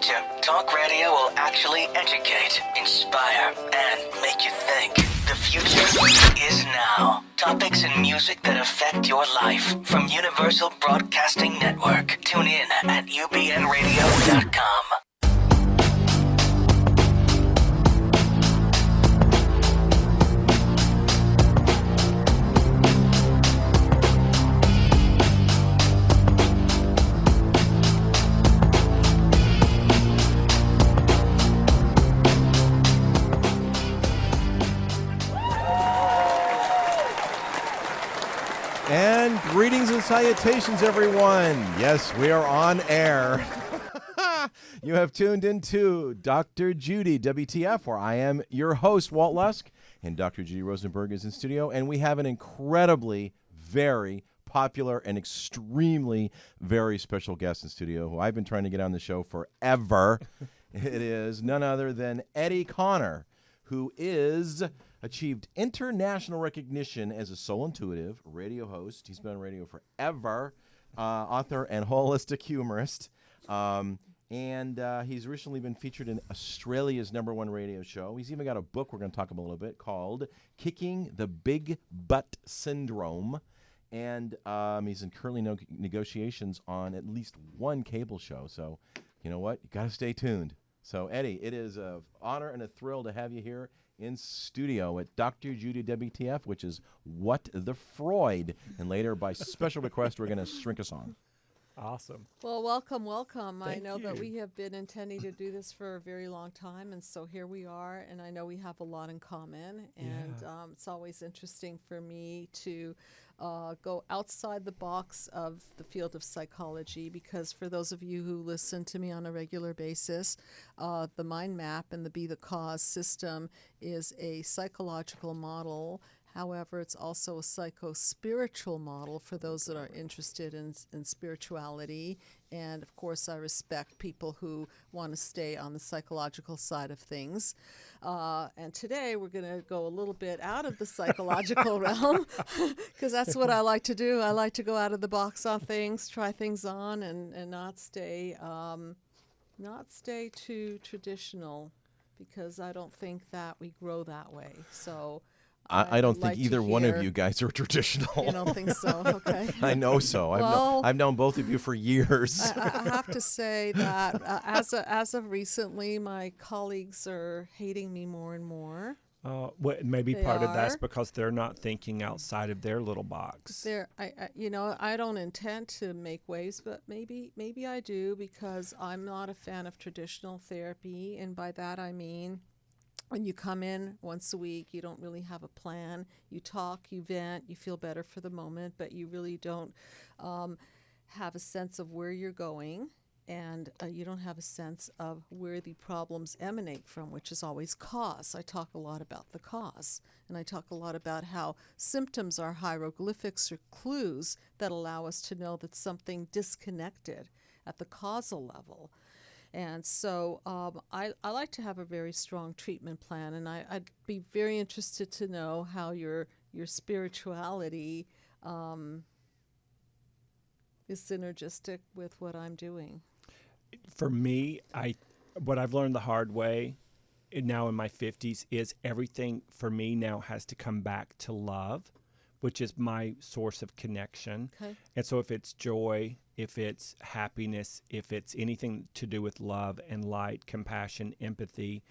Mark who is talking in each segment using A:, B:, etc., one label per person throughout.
A: future, talk radio will actually educate, inspire, and make you think. The future is now. Topics and music that affect your life from Universal Broadcasting Network. Tune in at ubnradio.com.
B: And greetings and salutations, everyone. Yes, we are on air. You have tuned into Dr. Judy WTF, where I am your host, Walt Lusk, and Dr. Judy Rosenberg is in studio, and we have an incredibly, very popular and extremely very special guest in studio who I've been trying to get on the show forever. It is none other than Eddie Connor, who is achieved international recognition as a soul intuitive radio host. He's been on radio forever, author and holistic humorist. And he's recently been featured in Australia's #1 radio show. He's even got a book we're going to talk about a little bit called Kicking the Big Butt Syndrome. And he's in currently negotiations on at least one cable show. So, you know what? You got to stay tuned. So, Eddie, it is an honor and a thrill to have you here in studio at Dr. Judy WTF, which is What the Freud. And later, by special request, we're going to shrink a song.
C: Awesome.
D: Well, welcome, welcome. I know
C: you.
D: that we have been intending to do this for a very long time, and so here we are, and I know we have a lot in common, and it's always interesting for me to go outside the box of the field of psychology, because for those of you who listen to me on a regular basis, the mind map and the Be the Cause system is a psychological model. However, it's also a psycho-spiritual model for those that are interested in spirituality. And, of course, I respect people who want to stay on the psychological side of things. And today we're going to go a little bit out of the psychological realm, because that's what I like to do. I like to go out of the box on things, try things on, and not stay too traditional, because I don't think that we grow that way. So
B: I don't think either one of you guys are traditional.
D: You don't think so? Okay.
B: I know so. I've known both of you for years.
D: I have to say that as of recently, my colleagues are hating me more and more.
C: Maybe part of that's
D: are.
C: because they're not thinking outside of their little box.
D: I don't intend to make waves, but maybe I do, because I'm not a fan of traditional therapy, and by that I mean, when you come in once a week, you don't really have a plan. You talk, you vent, you feel better for the moment, but you really don't have a sense of where you're going, and you don't have a sense of where the problems emanate from, which is always cause. I talk a lot about the cause, and I talk a lot about how symptoms are hieroglyphics or clues that allow us to know that something disconnected at the causal level. And so I like to have a very strong treatment plan, and I'd be very interested to know how your spirituality is synergistic with what I'm doing.
C: For me, what I've learned the hard way now in my 50s is everything for me now has to come back to love, which is my source of connection.
D: Okay.
C: And so if it's joy, if it's happiness, if it's anything to do with love and light, compassion, empathy,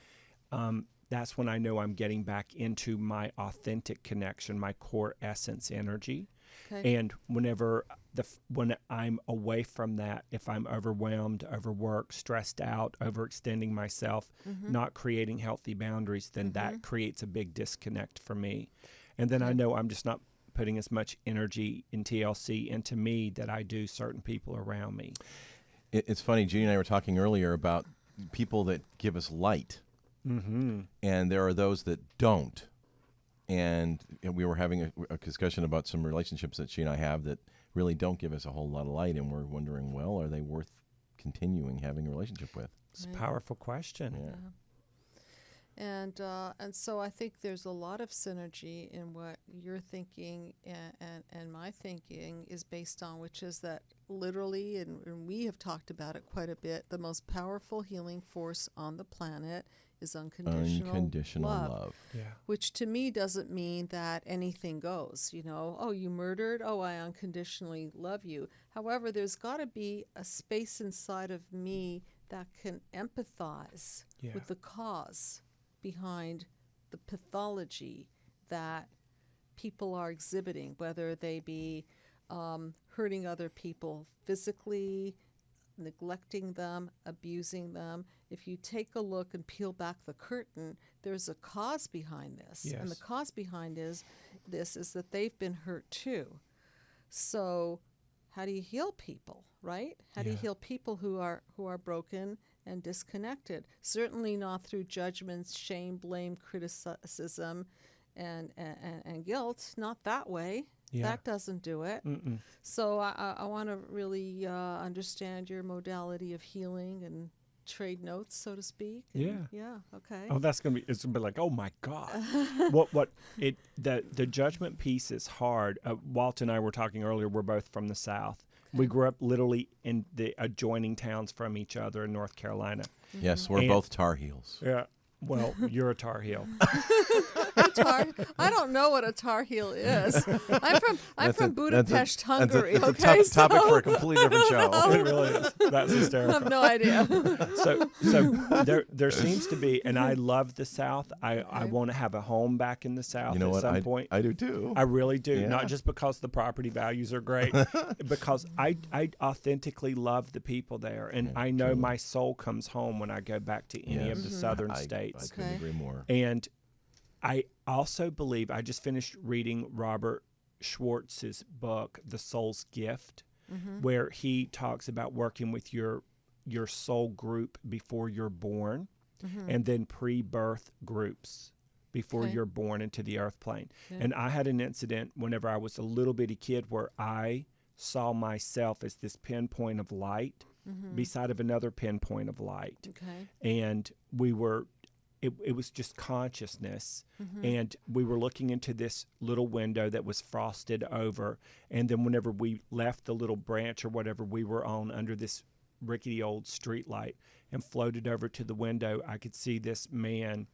C: that's when I know I'm getting back into my authentic connection, my core essence energy.
D: Okay.
C: And when I'm away from that, if I'm overwhelmed, overworked, stressed out, overextending myself, not creating healthy boundaries, then that creates a big disconnect for me. And then I know I'm just not putting as much energy in TLC into me that I do certain people around me.
B: It's funny, Judy and I were talking earlier about people that give us light, and there are those that don't. And we were having a discussion about some relationships that she and I have that really don't give us a whole lot of light, and we're wondering, well, are they worth continuing having a relationship with?
C: It's a powerful question.
B: Yeah.
D: And so I think there's a lot of synergy in what you're thinking and my thinking is based on, which is that literally, and we have talked about it quite a bit, the most powerful healing force on the planet is unconditional love.
C: Yeah.
D: Which to me doesn't mean that anything goes. Oh, you murdered? Oh, I unconditionally love you. However, there's got to be a space inside of me that can empathize with the cause behind the pathology that people are exhibiting, whether they be hurting other people physically, neglecting them, abusing them. If you take a look and peel back the curtain, there's a cause behind this.
C: Yes.
D: And the cause behind this is that they've been hurt too. So how do you heal people, right? How do you heal people who are broken and disconnected? Certainly not through judgments, shame, blame, criticism, and guilt. Not that way.
C: Yeah.
D: That doesn't do it.
C: Mm-mm.
D: So I want to really understand your modality of healing and trade notes, so to speak. And yeah. Okay.
C: Oh, it's gonna be like, oh my God. The judgment piece is hard. Walt and I were talking earlier. We're both from the South. Okay. We grew up literally in the adjoining towns from each other in North Carolina.
D: Mm-hmm.
B: Yes, we're both Tar Heels.
C: Yeah. Well, you're a Tar Heel.
D: I don't know what a Tar Heel is. I'm from Budapest, Hungary.
B: That's
D: okay,
B: a topic for a completely different show.
C: It really is. That's hysterical.
D: I have no idea.
C: So there seems to be, and I love the South. I want to have a home back in the South at some point.
B: I do too.
C: I really do.
B: Yeah.
C: Not just because the property values are great, because I authentically love the people there, and I know
B: truly.
C: my soul comes home when I go back to any of the southern states.
B: I couldn't agree more.
C: And I also believe, I just finished reading Robert Schwartz's book, The Soul's Gift, where he talks about working with your soul group before you're born, and then pre-birth groups before you're born into the earth plane. Yeah. And I had an incident whenever I was a little bitty kid where I saw myself as this pinpoint of light beside of another pinpoint of light. Okay. And we were... It was just consciousness, and we were looking into this little window that was frosted over, and then whenever we left the little branch or whatever we were on under this rickety old street light and floated over to the window, I could see this man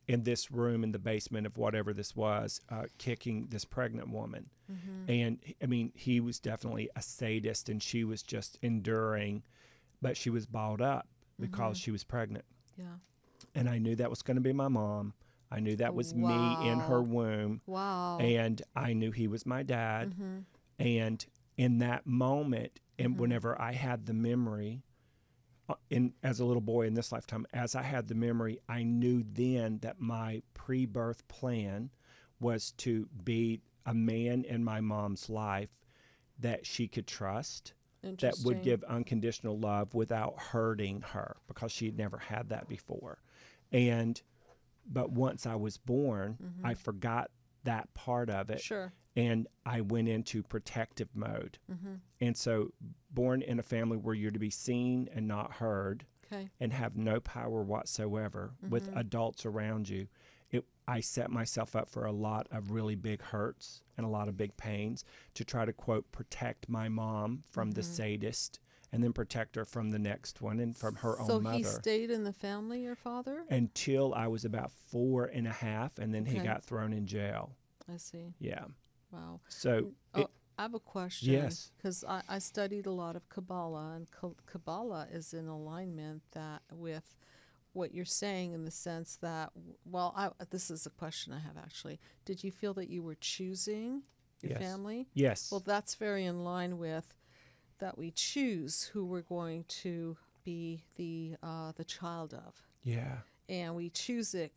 C: in this room in the basement of whatever this was, kicking this pregnant woman. And, I mean, he was definitely a sadist, and she was just enduring, but she was balled up because she was pregnant. Yeah. And I knew that was going to be my mom. I knew that was me in her womb. Wow. And I knew he was my dad. And in that moment, and whenever I had the memory, as a little boy in this lifetime, as I had the memory, I knew then that my pre-birth plan was to be a man in my mom's life that she could trust, that would give unconditional love without hurting her, because she had never had that before. But once I was born, I forgot that part of it. Sure. And I went into protective mode. And so, born in a family where you're to be seen and not heard, and have no power whatsoever with adults around you, I set myself up for a lot of really big hurts and a lot of big pains to try to, quote, protect my mom from the sadist, and then protect her from the next one and from her own mother. So
D: he stayed in the family, your father?
C: Until I was about 4.5, and then he got thrown in jail.
D: I see.
C: Yeah.
D: Wow.
C: So
D: I have a question.
C: Yes.
D: Because I studied a lot of Kabbalah, and Kabbalah is in alignment with what you're saying, in the sense that, this is a question I have actually. Did you feel that you were choosing your family?
C: Yes.
D: Well, that's very in line with that we choose who we're going to be the child of. Yeah. And we choose it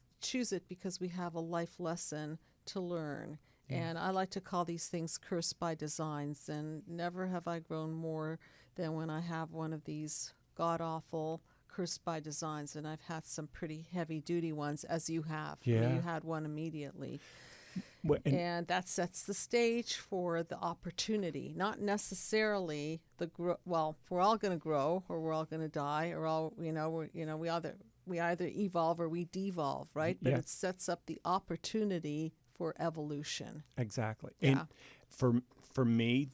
D: because we have a life lesson to learn. And I like to call these things cursed by designs, and never have I grown more than when I have one of these god-awful cursed by designs, and I've had some pretty heavy-duty ones, as you have.
C: Yeah.
D: You had one immediately. And that sets the stage for the opportunity, not necessarily we're all going to grow, or we're all going to die, or all we we either evolve or we devolve, right? But it sets up the opportunity for evolution.
C: Exactly.
D: Yeah.
C: And for me,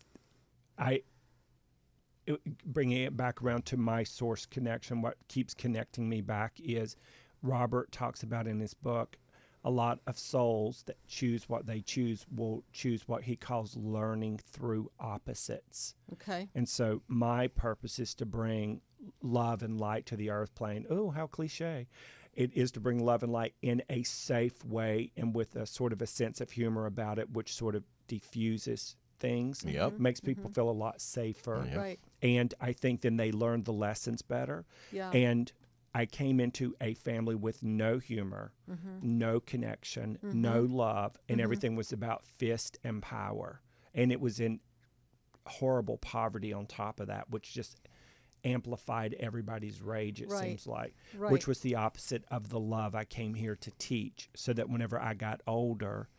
C: bringing it back around to my source connection, what keeps connecting me back is Robert talks about in his book, a lot of souls that choose what they choose will choose what he calls learning through opposites.
D: Okay.
C: And so my purpose is to bring love and light to the earth plane. Oh, how cliche. It is to bring love and light in a safe way and with a sort of a sense of humor about it, which sort of diffuses things.
B: Yep.
C: Makes people feel a lot safer.
B: Yep.
D: Right.
C: And I think then they learn the lessons better.
D: Yeah.
C: And I came into a family with no humor, no connection, no love, and everything was about fist and power. And it was in horrible poverty on top of that, which just amplified everybody's rage, it seems like, which was the opposite of the love I came here to teach, so that whenever I got older,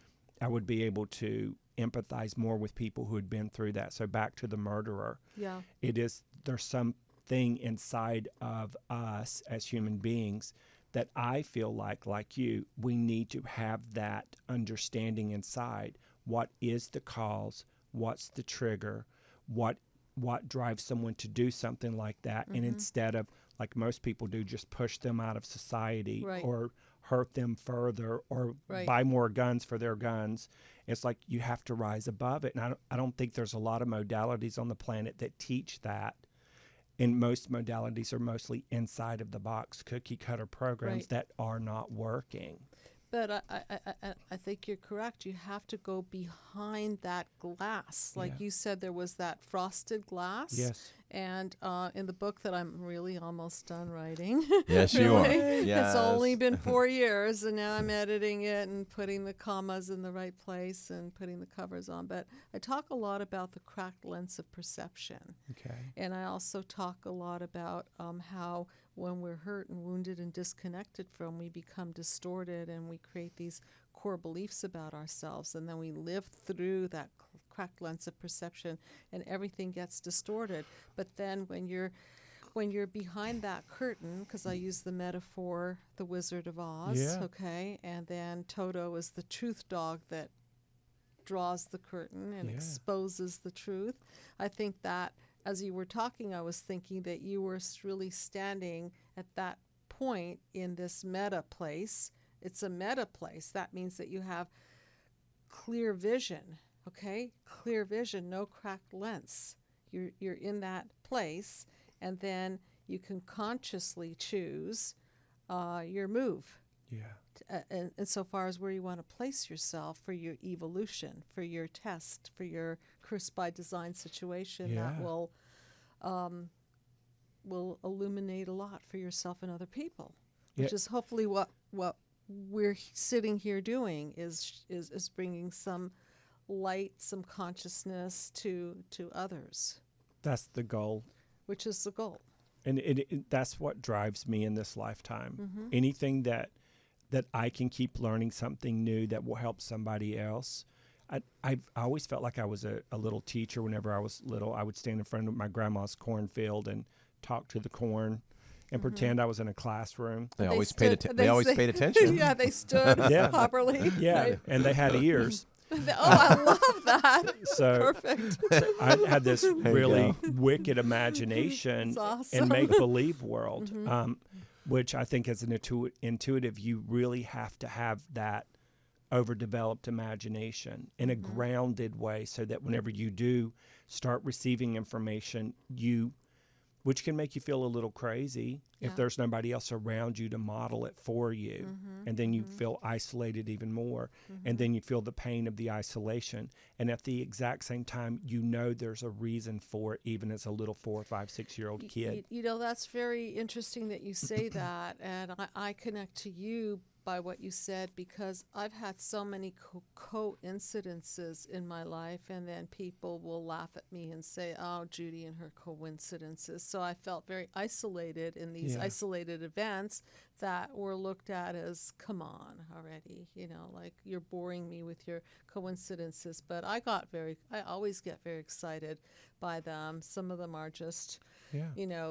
C: I would be able to empathize more with people who had been through that. So back to the murderer.
D: Yeah.
C: There's something inside of us as human beings that I feel like you, we need to have that understanding inside. What is the cause? What's the trigger? What drives someone to do something like that? And instead of, like most people do, just push them out of society or hurt them further or buy more guns for their guns, it's like you have to rise above it. And I don't think there's a lot of modalities on the planet that teach that. And most modalities are mostly inside of the box cookie cutter programs that are not working.
D: But I think you're correct. You have to go behind that glass. Like you said, there was that frosted glass.
C: Yes.
D: And in the book that I'm really almost done writing.
B: Yes, you are.
D: Really,
B: Yes.
D: It's only been 4 years, and now I'm editing it and putting the commas in the right place and putting the covers on. But I talk a lot about the cracked lens of perception.
C: Okay.
D: And I also talk a lot about how when we're hurt and wounded and disconnected from, we become distorted and we create these core beliefs about ourselves, and then we live through that cracked lens of perception and everything gets distorted. But then when you're behind that curtain, because I use the metaphor, the Wizard of Oz, okay, and then Toto is the truth dog that draws the curtain and exposes the truth. I think that as you were talking, I was thinking that you were really standing at that point in this meta place. It's a meta place. That means that you have clear vision, okay? Clear vision, no cracked lens. You're in that place, and then you can consciously choose your move.
C: Yeah.
D: And so far as where you want to place yourself for your evolution, for your test, for your curse by design situation that will illuminate a lot for yourself and other people, which is hopefully what we're sitting here doing is bringing some light, some consciousness to others.
C: That's the goal.
D: Which is the goal.
C: And that's what drives me in this lifetime. Anything that I can keep learning something new that will help somebody else. I've always felt like I was a little teacher. Whenever I was little, I would stand in front of my grandma's cornfield and talk to the corn and pretend I was in a classroom.
B: They always paid attention.
D: Yeah, they stood properly.
C: Yeah,
D: right?
C: and they had ears.
D: I love that.
C: So
D: Perfect.
C: I had this really wicked imagination
D: awesome.
C: and make-believe world, which I think as an intuitive, you really have to have that overdeveloped imagination in a grounded way, so that whenever you do start receiving information, which can make you feel a little crazy if there's nobody else around you to model it for you. And then you feel isolated even more. And then you feel the pain of the isolation. And at the exact same time, there's a reason for it, even as a little 4, 5, 6-year-old kid.
D: That's very interesting that you say that. And I connect to you by what you said, because I've had so many coincidences in my life, and then people will laugh at me and say, oh, Judy and her coincidences. So I felt very isolated in these isolated events that were looked at as, come on already, like you're boring me with your coincidences. But I always get very excited by them. Some of them are just,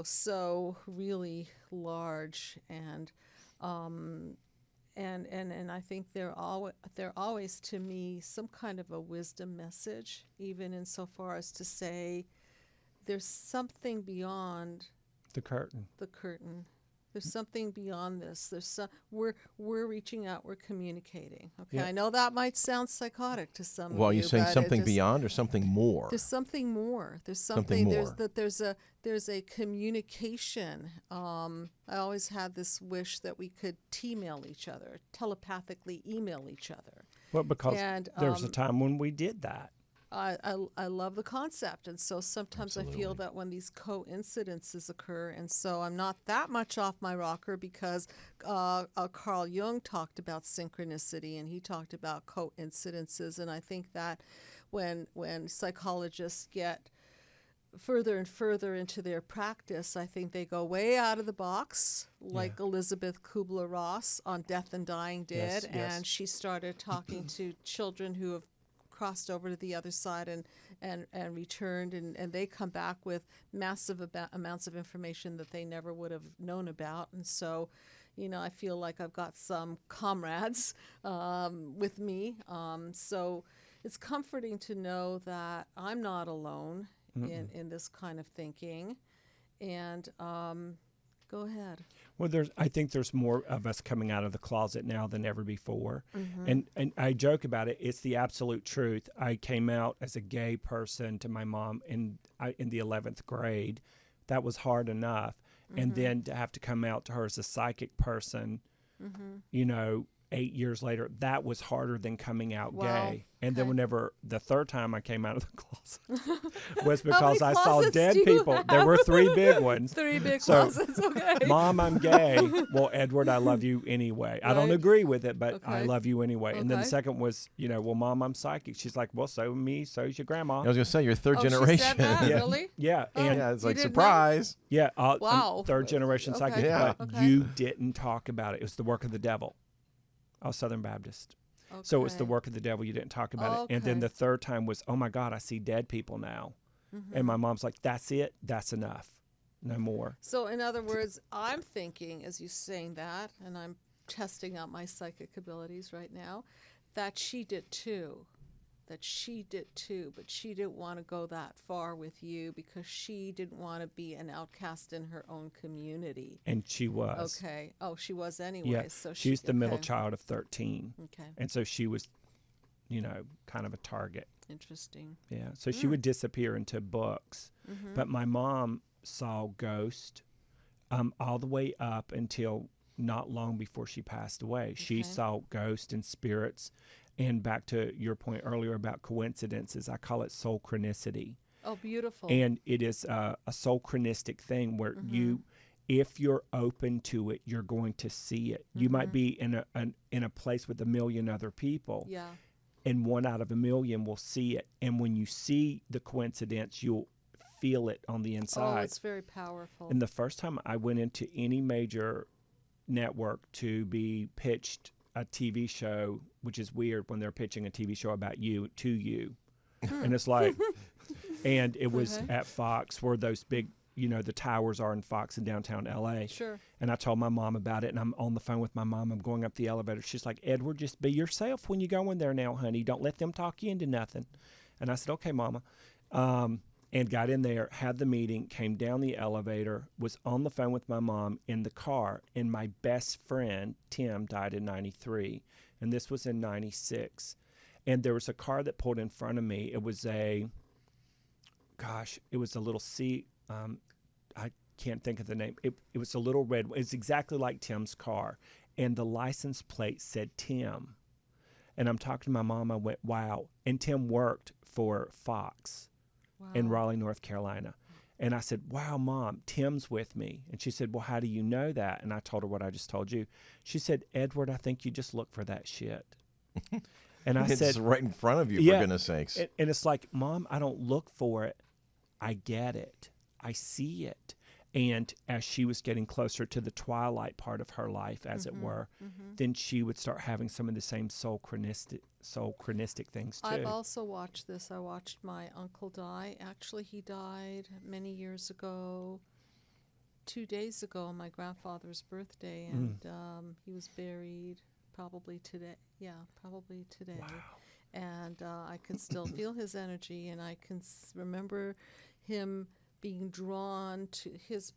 D: so really large, and And I think they're always to me some kind of a wisdom message, even insofar as to say there's something beyond
C: The curtain.
D: the curtain. There's something beyond this. We're reaching out. We're communicating. Okay,
C: Yeah.
D: I know that might sound psychotic to some
B: Well,
D: of you.
B: you're saying
D: but it
B: something
D: just-
B: beyond or something more?
D: There's something more. There's
B: Something more.
D: There's a communication. I always had this wish that we could T-mail each other, telepathically email each other.
C: Well, because
D: And,
C: there was a time when we did that.
D: I love the concept, and so sometimes I feel
B: Absolutely.
D: that when these coincidences occur, and so I'm not that much off my rocker because Carl Jung talked about synchronicity and he talked about coincidences, and I think that when psychologists get further and further into their practice, I think they go way out of the box, like Elizabeth Kubler-Ross on Death and Dying did,
C: Yes, yes.
D: and she started talking to children who have crossed over to the other side and returned, and they come back with massive amounts of information that they never would have known about. And so, I feel like I've got some comrades with me. So it's comforting to know that I'm not alone in this kind of thinking. And go ahead.
C: Well, I think there's more of us coming out of the closet now than ever before. And I joke about it. It's the absolute truth. I came out as a gay person to my mom in the 11th grade. That was hard enough. And then to have to come out to her as a psychic person, 8 years later, that was harder than coming out
D: Wow.
C: gay. And then
D: Okay.
C: whenever the third time I came out of the closet was
D: How
C: because
D: many
C: I saw
D: closets
C: dead
D: do you
C: people. There were 3 big ones.
D: 3 big
C: So,
D: closets, okay.
C: Mom, I'm gay. Well, Edward, I love you anyway. I don't
D: Right.
C: agree with it, but I
D: Okay.
C: love you anyway. And then the
D: Okay.
C: second was, well, Mom, I'm psychic. She's like, well, so me, so's your grandma.
B: I was going to say, you're third
D: Oh,
B: generation.
D: she said that?
C: Yeah.
D: Really?
C: Yeah,
D: Oh.
C: and
B: Yeah, it's
D: You
B: like,
D: didn't know?
B: surprise.
C: yeah, I'm
D: Wow.
C: third generation
D: Okay.
C: psychic,
B: Yeah.
C: but
D: Okay.
C: you didn't talk about it. It was the work of the devil. I was Southern Baptist. So it was the
D: Okay.
C: work of the devil. You didn't talk about it. And then
D: Okay.
C: the third time was, oh my God, I see dead people now. And my mom's like, that's it. That's enough. No more.
D: So, in other words, I'm thinking, as you're saying that, and I'm testing out my psychic abilities right now, that she did too. But she didn't want to go that far with you because she didn't want to be an outcast in her own community.
C: And she was.
D: Okay. Oh, she was anyway.
C: Yeah,
D: So
C: she's the middle
D: okay.
C: child of 13.
D: Okay.
C: And so she was, kind of a target.
D: Interesting.
C: Yeah. So she would disappear into books.
D: Mm-hmm.
C: But my mom saw ghosts all the way up until not long before she passed away. She
D: Okay.
C: saw ghosts and spirits. And back to your point earlier about coincidences, I call it soul chronicity.
D: Oh, beautiful.
C: And it is a soul chronistic thing where if you're open to it, you're going to see it. You might be in a place with a million other people,
D: yeah.
C: and 1 out of a million will see it. And when you see the coincidence, you'll feel it on the
D: Oh,
C: inside.
D: it's very powerful.
C: And the first time I went into any major network to be pitched a TV show, which is weird when they're pitching a TV show about you to you. And it's like, and it was
D: Okay.
C: at Fox where those big, the towers are in Fox in downtown LA.
D: Sure.
C: And I told my mom about it, and I'm on the phone with my mom. I'm going up the elevator. She's like, Edward, just be yourself when you go in there now, honey. Don't let them talk you into nothing. And I said, okay, Mama. And got in there, had the meeting, came down the elevator, was on the phone with my mom in the car, and my best friend, Tim, died in 93, and this was in 96. And there was a car that pulled in front of me. It was it was a little I can't think of the name. It was a little red. It's exactly like Tim's car, and the license plate said Tim. And I'm talking to my mom. I went, wow. And Tim worked for Fox. In Raleigh, North Carolina. And I said, wow, Mom, Tim's with me. And she said, well, how do you know that? And I told her what I just told you. She said, Edward, I think you just look for that shit. And I
B: It's
C: said,
B: right in front of you,
C: Yeah.
B: for goodness sakes.
C: and it's like, Mom, I don't look for it. I get it. I see it. And as she was getting closer to the twilight part of her life, as it were, then she would start having some of the same soul chronistic things too.
D: I've also watched this. I watched my uncle die. Actually, he died many years ago. 2 days ago, my grandfather's birthday, and he was buried probably today. Yeah, probably today.
C: Wow.
D: And I can still feel his energy, and I can remember him being drawn to his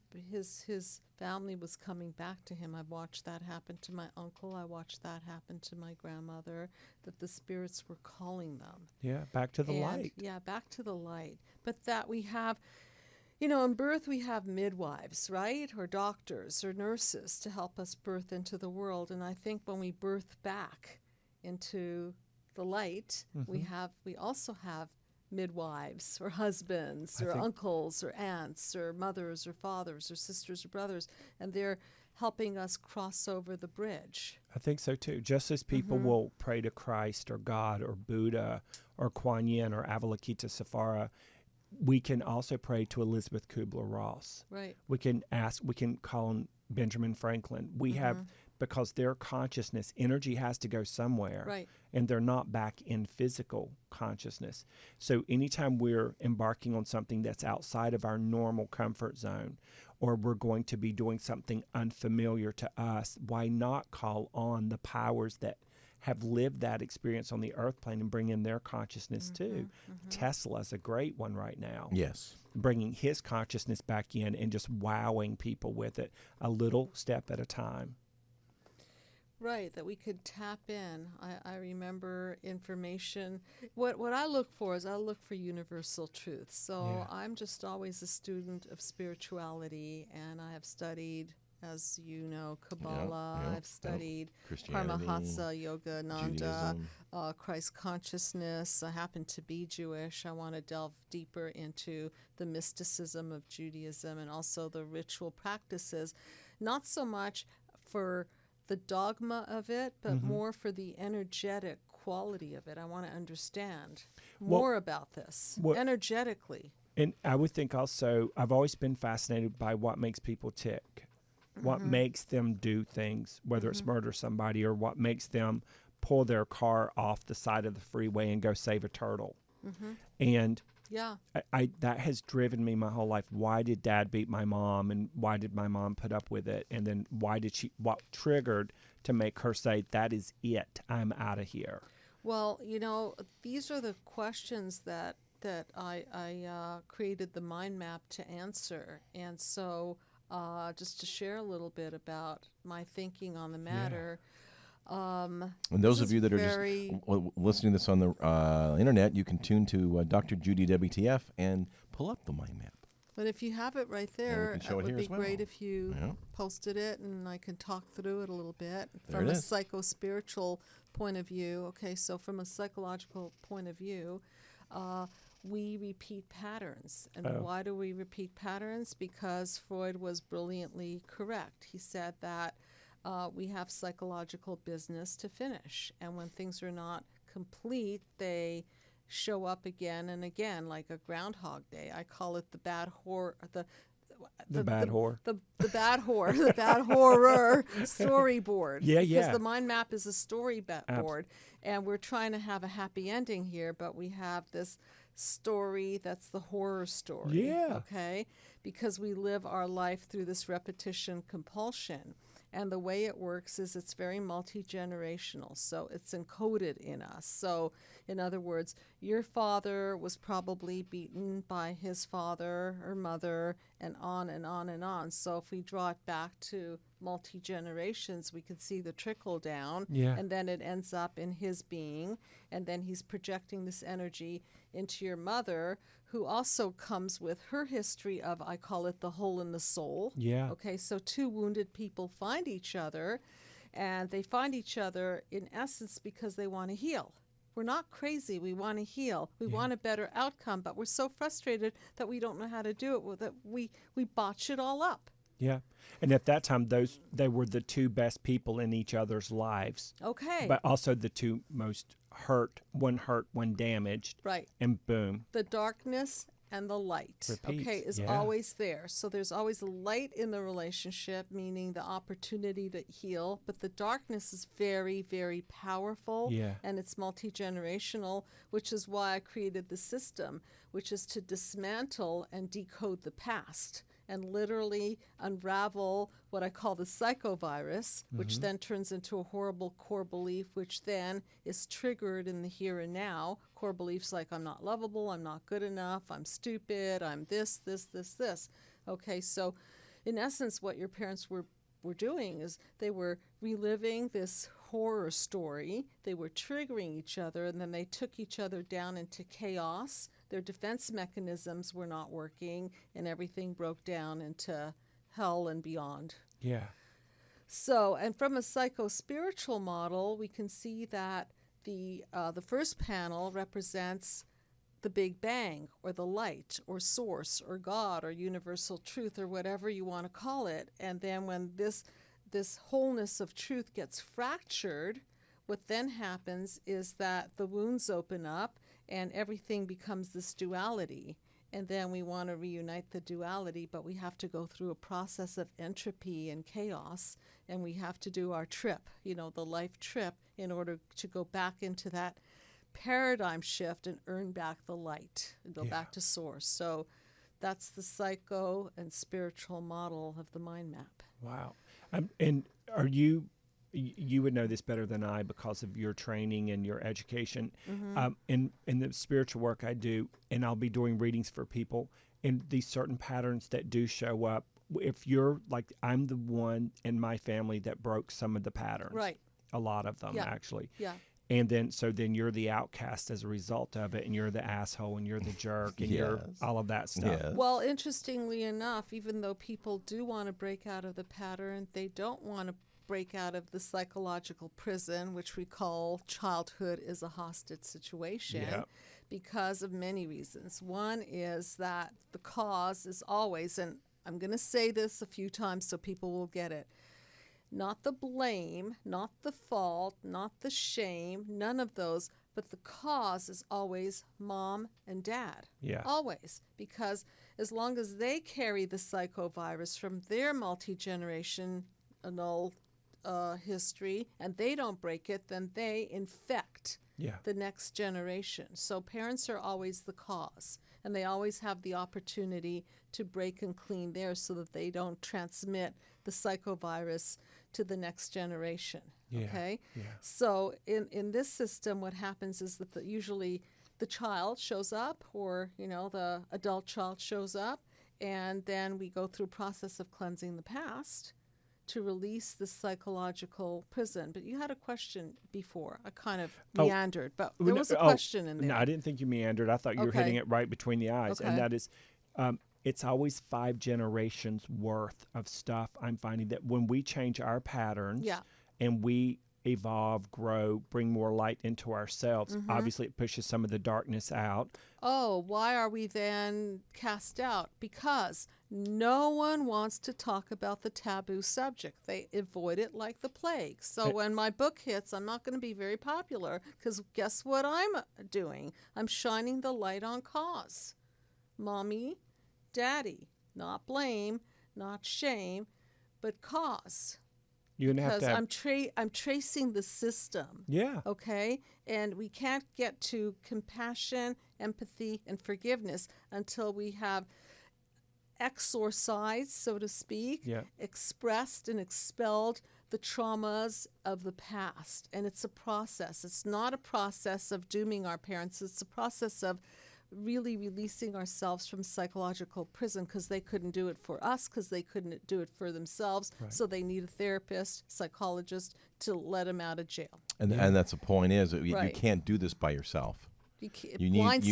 D: family was coming back to him. I watched that happen to my uncle. I watched that happen to my grandmother, that the spirits were calling them.
C: Yeah, back to the light.
D: Yeah, back to the light. But that we have, in birth we have midwives, right? Or doctors or nurses to help us birth into the world. And I think when we birth back into the light, we also have midwives or husbands or uncles or aunts or mothers or fathers or sisters or brothers, and they're helping us cross over the bridge.
C: I think so too. Just as people will pray to Christ or God or Buddha or Kuan Yin or Avalokitesvara, we can also pray to Elizabeth Kubler-Ross.
D: Right.
C: We can call on Benjamin Franklin. We have, because their consciousness, energy has to go somewhere.
D: Right.
C: And they're not back in physical consciousness. So anytime we're embarking on something that's outside of our normal comfort zone, or we're going to be doing something unfamiliar to us, why not call on the powers that have lived that experience on the earth plane and bring in their consciousness too? Tesla's a great one right now.
B: Yes.
C: Bringing his consciousness back in and just wowing people with it a little step at a time.
D: Right, that we could tap in. I remember information. What I look for is I look for universal truth. So I'm just always a student of spirituality, and I have studied, as you know, Kabbalah. I've studied
B: Christianity,
D: Paramahansa, Yoga, Nanda,
B: Judaism.
D: Christ consciousness. I happen to be Jewish. I want to delve deeper into the mysticism of Judaism and also the ritual practices, not so much for the dogma of it, but more for the energetic quality of it. I want to understand more about this energetically.
C: And I would think also, I've always been fascinated by what makes people tick, what makes them do things, whether it's murder somebody or what makes them pull their car off the side of the freeway and go save a turtle. And I that has driven me my whole life. Why did Dad beat my mom, and why did my mom put up with it? And then what triggered to make her say, that is it, I'm out of here?
D: Well, these are the questions that I created the mind map to answer. And so just to share a little bit about my thinking on the matter.
B: And those of you that are just listening to this on the internet, you can tune to Dr. Judy WTF and pull up the mind map.
D: But if you have it right there,
B: can show
D: it
B: it
D: would
B: here
D: be
B: as well.
D: great if you posted it, and I can talk through it a little bit
B: There
D: from
B: it
D: a
B: is.
D: psycho-spiritual point of view. Okay, so from a psychological point of view, we repeat patterns. And why do we repeat patterns? Because Freud was brilliantly correct. He said that we have psychological business to finish. And when things are not complete, they show up again and again, like a Groundhog Day. I call it the bad horror, the bad horror, the bad horror storyboard. Because the mind map is a storyboard, and we're trying to have a happy ending here, but we have this story that's the horror story.
C: Yeah.
D: Okay, because we live our life through this repetition compulsion. And the way it works is it's very multi-generational, so it's encoded in us. So, in other words, your father was probably beaten by his father or mother, and on and on and on. So if we draw it back to multi-generations, we can see the trickle down, and then it ends up in his being, and then he's projecting this energy into your mother, who also comes with her history of, I call it the hole in the soul. Okay, so two wounded people find each other, and they find each other in essence because they want to heal. We're not crazy. We want to heal. We want a better outcome, but we're so frustrated that we don't know how to do it, that we botch it all up.
C: Yeah. And at that time, they were the two best people in each other's lives.
D: Okay.
C: But also the two most hurt, one damaged.
D: Right.
C: And boom.
D: The darkness and the light,
C: Repeats.
D: okay, is always there. So there's always a light in the relationship, meaning the opportunity to heal, but the darkness is very, very powerful, and it's multi-generational, which is why I created the system, which is to dismantle and decode the past. and literally unravel what I call the psychovirus, which then turns into a horrible core belief, which then is triggered in the here and now. Core beliefs like I'm not lovable, I'm not good enough, I'm stupid, I'm this. Okay, so in essence, what your parents were doing is they were reliving this horror story. They were triggering each other, and then they took each other down into chaos. Their defense mechanisms were not working, and everything broke down into hell and beyond.
C: Yeah.
D: So, and from a psycho-spiritual model, we can see that the first panel represents the Big Bang, or the light, or source, or God, or universal truth, or whatever you want to call it. And then when this wholeness of truth gets fractured, what then happens is that the wounds open up and everything becomes this duality. And then we want to reunite the duality, but we have to go through a process of entropy and chaos, and we have to do our trip, the life trip, in order to go back into that paradigm shift and earn back the light and go back to source. So that's the psycho and spiritual model of the mind map.
C: Wow. And are you would know this better than I because of your training and your education. In the spiritual work I do, and I'll be doing readings for people, and these certain patterns that do show up, if you're like, I'm the one in my family that broke some of the patterns.
D: Right.
C: A lot of them, actually.
D: Yeah.
C: And then you're the outcast as a result of it, and you're the asshole, and you're the jerk, and you're all of that stuff.
B: Yes.
D: Well, interestingly enough, even though people do want to break out of the pattern, they don't want to break out of the psychological prison, which we call childhood is a hostage situation, because of many reasons. One is that the cause is always, and I'm going to say this a few times so people will get it, not the blame, not the fault, not the shame, none of those, but the cause is always mom and dad.
C: Yeah.
D: Always. Because as long as they carry the psychovirus from their multi-generational history and they don't break it, then they infect the next generation. So parents are always the cause, and they always have the opportunity to break and clean theirs so that they don't transmit the psychovirus to the next generation. Okay?
C: Yeah.
D: So in this system, what happens is that usually the child shows up, or the adult child shows up, and then we go through a process of cleansing the past to release the psychological prison. But you had a question before. I kind of meandered, but there was a question in there.
C: No, I didn't think you meandered. I thought you were hitting it right between the eyes.
D: Okay.
C: And that is, it's always 5 generations worth of stuff. I'm finding that when we change our patterns and we evolve, grow, bring more light into ourselves, obviously it pushes some of the darkness out.
D: Oh, why are we then cast out? Because no one wants to talk about the taboo subject. They avoid it like the plague. So when my book hits, I'm not going to be very popular, because guess what I'm doing? I'm shining the light on cause. Mommy, daddy, not blame, not shame, but cause.
C: You're gonna have to
D: Because I'm tracing the system.
C: Yeah.
D: Okay? And we can't get to compassion, empathy, and forgiveness until we have exorcised, so to speak, expressed and expelled the traumas of the past. And it's a process. It's not a process of dooming our parents. It's a process of really releasing ourselves from psychological prison, because they couldn't do it for us, because they couldn't do it for themselves.
C: Right.
D: So they need a therapist, psychologist to let them out of jail.
B: And that's the point is that you can't do this by yourself. You need like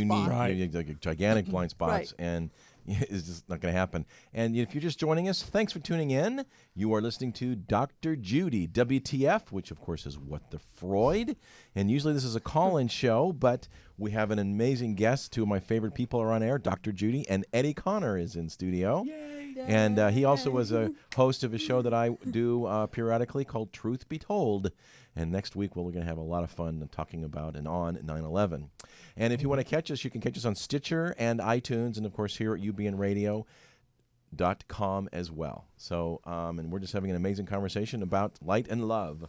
B: gigantic blind spots, and it's just not going to happen. And if you're just joining us, thanks for tuning in. You are listening to Dr. Judy WTF, which of course is What the Freud. And usually this is a call-in show, but we have an amazing guest. 2 of my favorite people are on air, Dr. Judy, and Eddie Connor is in studio.
C: Yay.
B: And he also was a host of a show that I do periodically called Truth Be Told. And next week, we're going to have a lot of fun talking about and on 9/11. And if you want to catch us, you can catch us on Stitcher and iTunes, and of course here at ubnradio.com as well. So, and we're just having an amazing conversation about light and love.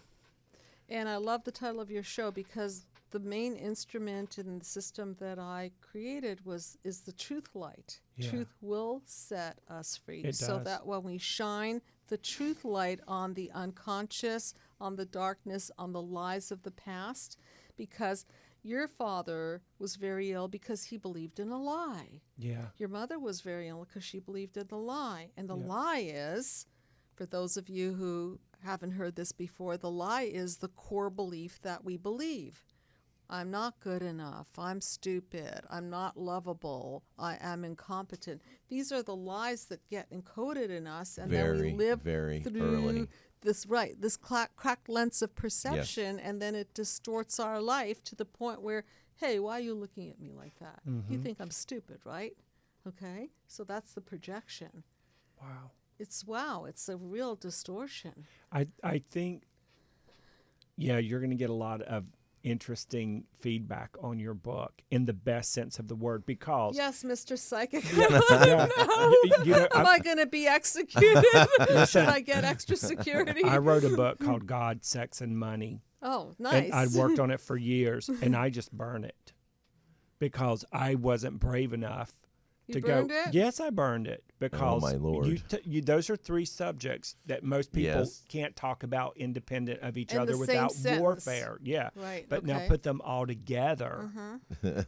D: And I love the title of your show, because the main instrument in the system that I created is the truth light.
C: Yeah.
D: Truth will set us free.
C: It
D: so
C: does.
D: that when we shine the truth light on the unconscious, on the darkness, on the lies of the past, because your father was very ill because he believed in a lie.
C: Yeah.
D: Your mother was very ill because she believed in the lie. And the
C: Yeah.
D: lie is, for those of you who haven't heard this before, the lie is the core belief that we believe. I'm not good enough. I'm stupid. I'm not lovable. I am incompetent. These are the lies that get encoded in us, and then we live
B: very
D: through
B: early.
D: this cracked lens of perception, and then it distorts our life to the point where, hey, why are you looking at me like that? You think I'm stupid, right? Okay, so that's the projection.
C: Wow.
D: It's a real distortion.
C: I think, yeah, you're going to get a lot of interesting feedback on your book in the best sense of the word, because
D: Yes, Mr. Psychic.
C: yeah, you know,
D: Am I going to be executed? Should I get extra security?
C: I wrote a book called God, Sex, and Money.
D: Oh, nice.
C: And I'd worked on it for years, and I just burned it because I wasn't brave enough
D: You
C: to
D: burned
C: go.
D: it?
C: Yes, I burned it because
B: my Lord.
C: those are three subjects that most people
B: Yes.
C: can't talk about independent of each
D: In
C: other
D: the same
C: without
D: sentence.
C: warfare. Yeah,
D: Right,
C: But now
D: okay.
C: put them all together,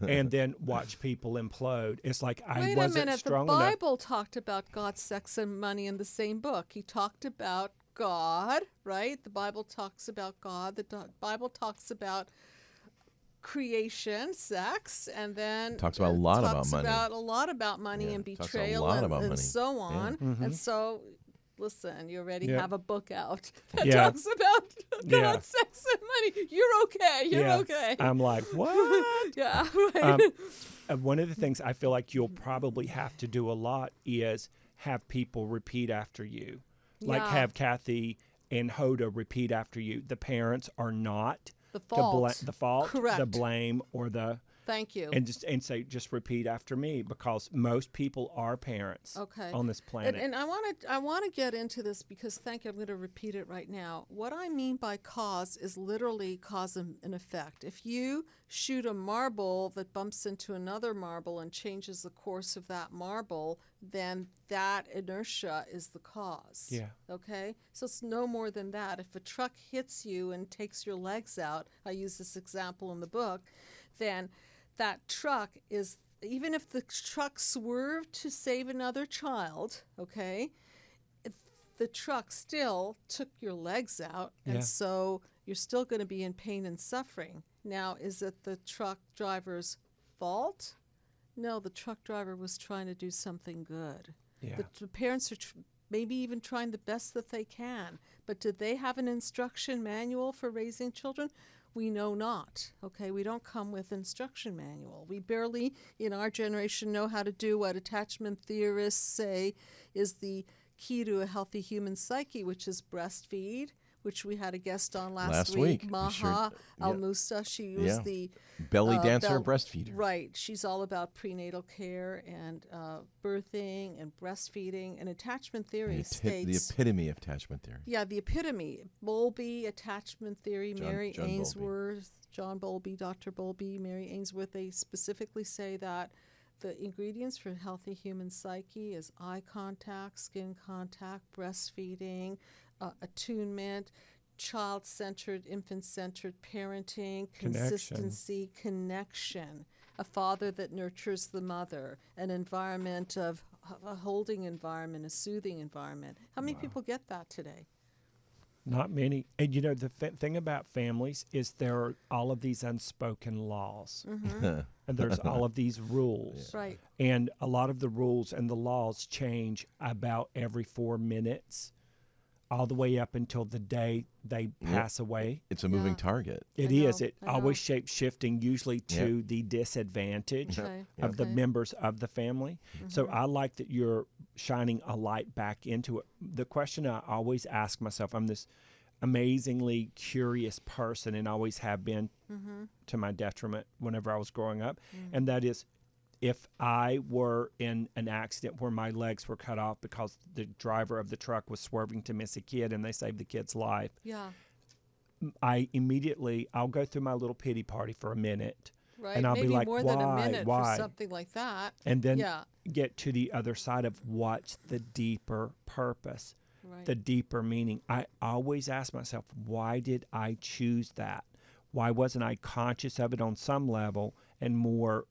C: and then watch people implode. It's like I
D: Wait a
C: wasn't
D: minute. The
C: strong enough.
D: Bible talked about God, sex, and money in the same book. He talked about God, right? The Bible talks about God. The Bible talks about creation, sex, and then
B: Talks about a lot about
D: talks
B: money.
D: about a lot about money
B: Yeah,
D: and
B: talks a
D: betrayal
B: lot
D: and,
B: about
D: and
B: money.
D: so on.
C: Mm-hmm.
D: And so, listen, you already
C: Yeah.
D: have a book out that
C: Yeah.
D: talks about God,
C: Yeah.
D: sex, and money. You're okay. You're
C: Yeah.
D: okay.
C: I'm like, what?
D: Yeah, right.
C: One of the things I feel like you'll probably have to do a lot is have people repeat after you. Like
D: Yeah.
C: have Kathy and Hoda repeat after you. The parents are not
D: The fault.
C: the fault, the
D: Correct.
C: blame, or the
D: Thank you.
C: and say just repeat after me, because most people are parents
D: Okay.
C: on this planet.
D: And I want to get into this because thank you. I'm going to repeat it right now. What I mean by cause is literally cause and effect. If you shoot a marble that bumps into another marble and changes the course of that marble, then that inertia is the cause.
C: Yeah.
D: Okay? So it's no more than that. If a truck hits you and takes your legs out, I use this example in the book, then that truck is, even if the truck swerved to save another child, okay, the truck still took your legs out, and
C: Yeah.
D: so you're still going to be in pain and suffering. Now, is it the truck driver's fault? No, the truck driver was trying to do something good.
C: Yeah.
D: The parents are maybe even trying the best that they can, but did they have an instruction manual for raising children? We know not. Okay, we don't come with instruction manual. We barely, in our generation, know how to do what attachment theorists say is the key to a healthy human psyche, which is breastfeed, which we had a guest on last week.
B: We
D: Maha
B: sure-
D: Al
B: yeah.
D: Musa. She was
B: Yeah.
D: the
B: Belly dancer,
D: bell-
B: breastfeeder.
D: Right. She's all about prenatal care and birthing and breastfeeding. And attachment theory
B: The
D: states...
B: epitome of attachment theory.
D: Yeah, the epitome. Bowlby, attachment theory, Mary
B: John Bowlby.
D: Ainsworth, John Bowlby, Dr. Bowlby, Mary Ainsworth, they specifically say that the ingredients for healthy human psyche is eye contact, skin contact, breastfeeding, attunement, child-centered, infant-centered parenting, consistency, connection, a father that nurtures the mother, an environment of a holding environment, a soothing environment. How many people get that today?
C: Not many. And you know, the thing about families is there are all of these unspoken laws. And there's all of these rules.
D: Right.
C: And a lot of the rules and the laws change about every 4 minutes, all the way up until the day they pass away.
B: It's a moving
D: Yeah.
B: target.
C: It
D: I
C: is.
D: know,
C: It
D: I know.
C: always shapes shifting, usually to the disadvantage
D: Okay,
C: of the
D: okay.
C: members of the family. So I like that you're shining a light back into it. The question I always ask myself, I'm this amazingly curious person and always have been to my detriment whenever I was growing up. And that is, if I were in an accident where my legs were cut off because the driver of the truck was swerving to miss a kid and they saved the kid's life,
D: Yeah.
C: I'll go through my little pity party for a minute.
D: Right.
C: And I'll
D: Maybe
C: be like,
D: more
C: why,
D: than a minute
C: why?
D: for something like that.
C: And then
D: Yeah.
C: get to the other side of what's the deeper purpose,
D: Right.
C: the deeper meaning. I always ask myself, why did I choose that? Why wasn't I conscious of it on some level and more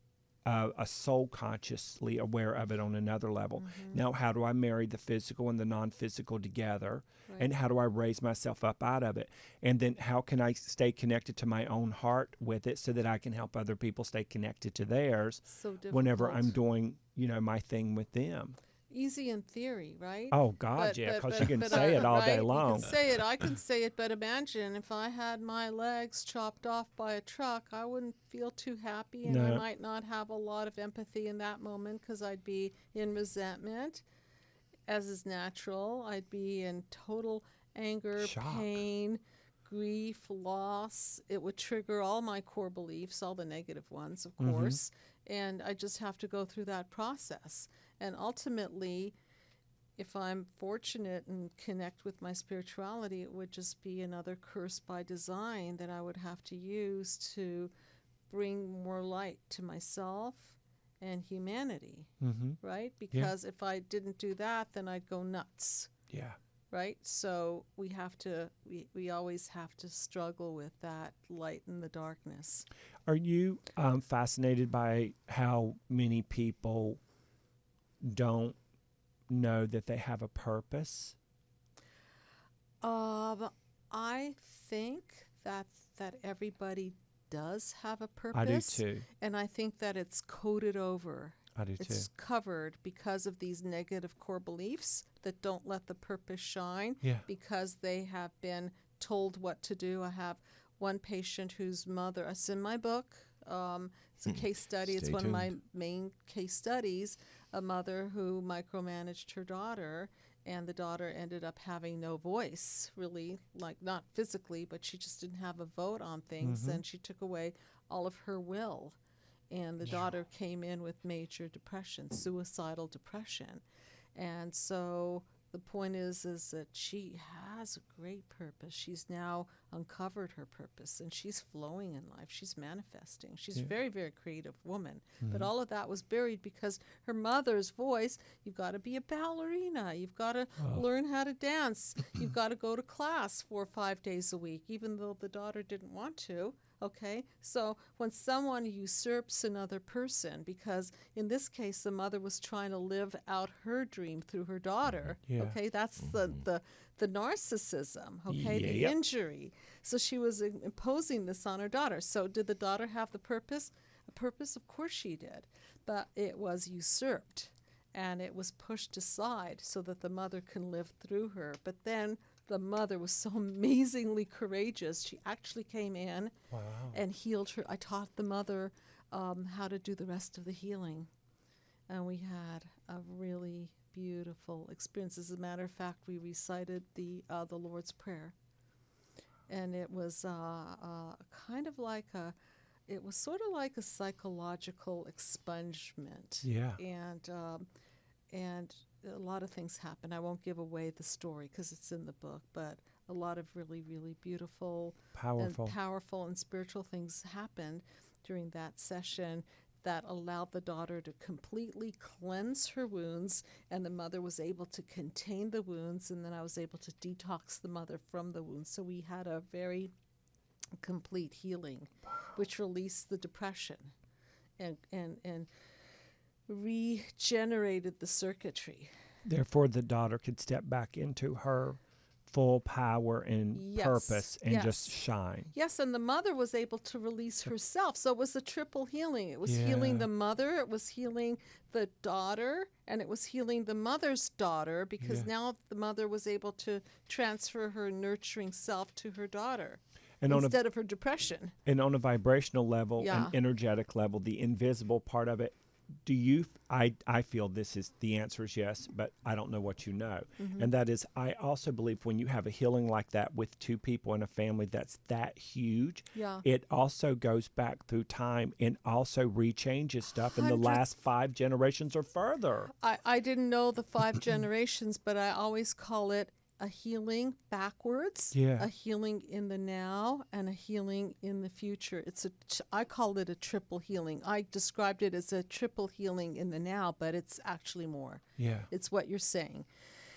C: a soul consciously aware of it on another level? Now, how do I marry the physical and the non-physical together?
D: Right.
C: And how do I raise myself up out of it? And then how can I stay connected to my own heart with it so that I can help other people stay connected to theirs
D: So difficult.
C: whenever I'm doing, my thing with them?
D: Easy in theory, right?
C: Oh, God, yeah, because you can say it all day
D: right?
C: long.
D: You can say it. I can say it, but imagine if I had my legs chopped off by a truck, I wouldn't feel too happy, and I
C: No.
D: might not have a lot of empathy in that moment because I'd be in resentment, as is natural. I'd be in total anger,
C: Shock.
D: pain, grief, loss. It would trigger all my core beliefs, all the negative ones, of course, and I just have to go through that process. And ultimately, if I'm fortunate and connect with my spirituality, it would just be another curse by design that I would have to use to bring more light to myself and humanity, right? Because if I didn't do that, then I'd go nuts,
C: Yeah.
D: right? So we always have to struggle with that light and the darkness.
C: Are you fascinated by how many people don't know that they have a purpose?
D: I think that everybody does have a purpose.
C: I do too.
D: And I think that it's coded over.
C: I do
D: It's
C: too.
D: covered because of these negative core beliefs that don't let the purpose shine
C: Yeah.
D: because they have been told what to do. I have one patient whose mother, it's in my book, it's a case study. It's
B: Stay
D: one of my
B: tuned.
D: main case studies, a mother who micromanaged her daughter, and the daughter ended up having no voice, really, like not physically, but she just didn't have a vote on things, and she took away all of her will. And the daughter came in with major depression, suicidal depression. And so the point is that she has a great purpose. She's now uncovered her purpose, and she's flowing in life. She's manifesting. She's a very, very creative woman. But all of that was buried because her mother's voice, you've got to be a ballerina. You've got to learn how to dance. You've got to go to class 4 or 5 days a week, even though the daughter didn't want to. Okay, so when someone usurps another person, because in this case the mother was trying to live out her dream through her daughter.
C: Yeah.
D: Okay, that's the narcissism. Okay, the
C: Yep.
D: injury. So she was imposing this on her daughter. So did the daughter have the purpose? A purpose, of course she did, but it was usurped, and it was pushed aside so that the mother can live through her. But then the mother was so amazingly courageous. She actually came in and healed her. I taught the mother how to do the rest of the healing. And we had a really beautiful experience. As a matter of fact, we recited the Lord's Prayer. And it was kind of like it was sort of like a psychological expungement.
C: Yeah.
D: And a lot of things happen. I won't give away the story because it's in the book, but a lot of really, really beautiful, powerful and spiritual things happened during that session that allowed the daughter to completely cleanse her wounds, and the mother was able to contain the wounds, and then I was able to detox the mother from the wounds. So we had a very complete healing, which released the depression and regenerated the circuitry.
C: Therefore, the daughter could step back into her full power and
D: Yes,
C: purpose and
D: yes.
C: just shine.
D: Yes, and the mother was able to release herself. So it was a triple healing. It was healing the mother, it was healing the daughter, and it was healing the mother's daughter because now the mother was able to transfer her nurturing self to her daughter
C: And
D: instead of her depression.
C: And on a vibrational level,
D: Yeah.
C: an energetic level, the invisible part of it, do you, I feel this is, the answer is yes, but I don't know what you know. And that is, I also believe when you have a healing like that with two people in a family that's that huge, it also goes back through time and also rechanges stuff in the last 5 generations or further.
D: I didn't know the 5 generations, but I always call it a healing backwards,
C: Yeah.
D: a healing in the now, and a healing in the future. I call it a triple healing. I described it as a triple healing in the now, but it's actually more.
C: Yeah.
D: It's what you're saying.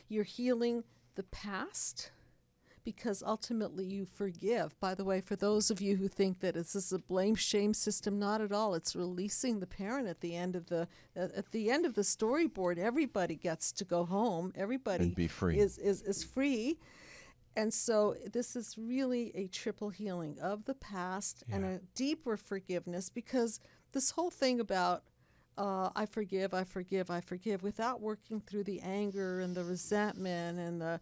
D: You're healing the past because ultimately you forgive. By the way, for those of you who think that this is a blame shame system, not at all. It's releasing the parent at the end of the storyboard. Everybody gets to go home. Everybody
B: And be free.
D: is free. And so this is really a triple healing of the past and a deeper forgiveness, because this whole thing about I forgive, without working through the anger and the resentment and the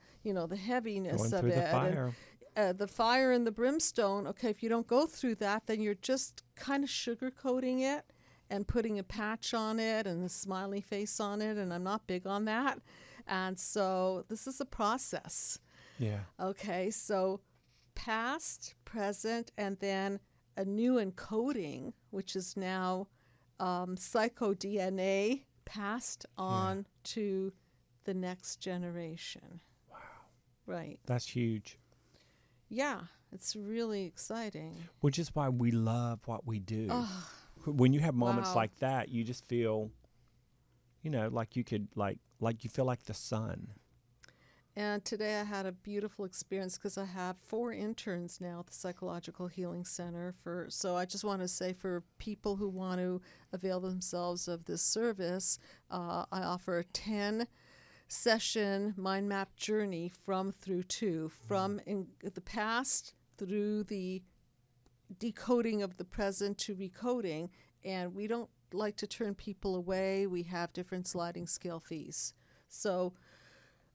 D: heaviness
C: Going
D: of
C: through
D: it.
C: the fire.
D: And, the fire and the brimstone. Okay, if you don't go through that, then you're just kind of sugarcoating it and putting a patch on it and a smiley face on it, and I'm not big on that. And so this is a process.
C: Yeah.
D: Okay, so past, present, and then a new encoding, which is now psycho-DNA passed on to the next generation.
C: Wow.
D: Right.
C: That's huge.
D: Yeah, it's really exciting.
C: Which is why we love what we do. When you have moments
D: Wow.
C: like that, you just feel, like you could, like you feel like the sun.
D: And today I had a beautiful experience because I have 4 interns now at the Psychological Healing Center. So I just want to say, for people who want to avail themselves of this service, I offer a 10-session mind map journey from in the past through the decoding of the present to recoding. And we don't like to turn people away. We have different sliding scale fees. So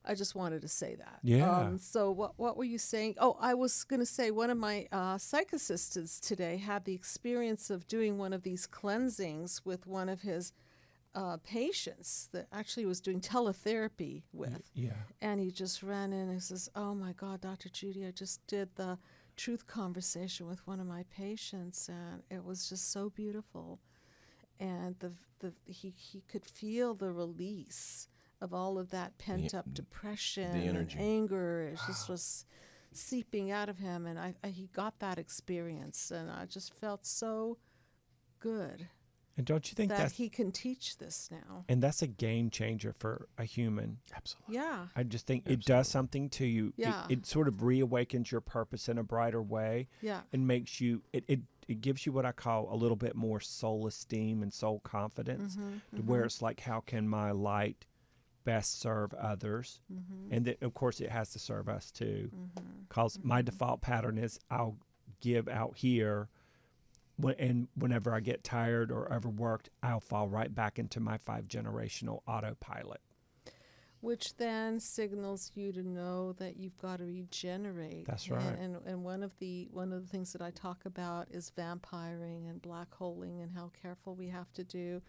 D: I just wanted to say that.
C: Yeah.
D: So what were you saying? Oh, I was going to say one of my psych assistants today had the experience of doing one of these cleansings with one of his patients that actually was doing teletherapy with.
C: Yeah.
D: And he just ran in and says, "Oh my God, Dr. Judy, I just did the truth conversation with one of my patients, and it was just so beautiful." And he could feel the release of all of that pent-up depression
B: the
D: and
B: energy.
D: anger. It just was seeping out of him, and he got that experience, and I just felt so good
C: And don't you think
D: that
C: that's
D: he can teach this now.
C: and that's a game changer for a human?
B: Absolutely.
D: Yeah.
C: I just think it does something to you.
D: Yeah.
C: It sort of reawakens your purpose in a brighter way
D: Yeah.
C: and makes you it gives you what I call a little bit more soul esteem and soul confidence, to where it's like, how can my light best serve others? And then, of course, it has to serve us too, because my default pattern is I'll give out here, and whenever I get tired or overworked, I'll fall right back into my 5-generational autopilot.
D: Which then signals you to know that you've got to regenerate.
C: That's right.
D: And one of the things that I talk about is vampiring and black holing, and how careful we have to do